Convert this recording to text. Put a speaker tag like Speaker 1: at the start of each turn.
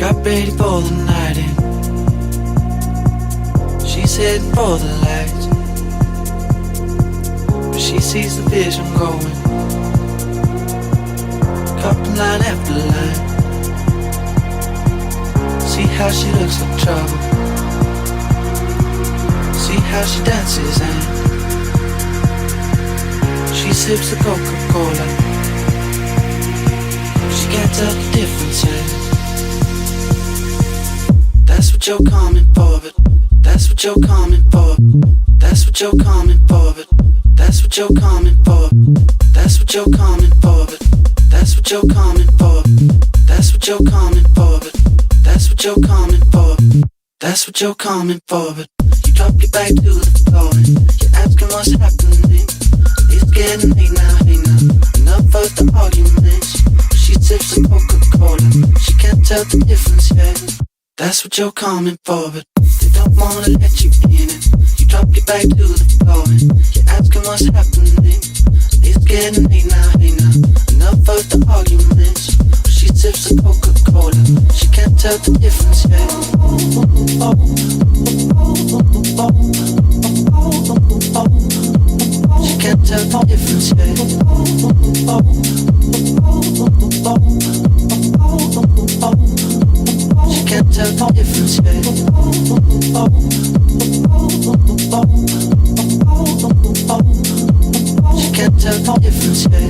Speaker 1: got ready for the night in. She's heading for the lights, but she sees the vision going, couple line after line. See how she looks like trouble, see how she dances and she sips the Coca-Cola. She can't tell the difference yet. That's what you're coming for, but that's what you're coming for. That's what you're coming for, but that's what you're coming for. That's what you're coming for, but that's what you're coming for. That's what you're coming for, but that's what you're coming for. That's what you're coming for, but you drop your back to the floor and you're asking what's happening. It's getting late now, hey now. Enough of the arguments. She sips the Coca-Cola. She can't tell the difference yet. That's what you're coming for, but they don't wanna let you in it. You drop your back to the floor and you're asking what's happening. It's getting late now, hey now. Enough of the arguments. She sips the Coca-Cola. She can't tell the difference yet. She can't tell the difference yet. She can't tell the difference yet. She can't tell the difference yet.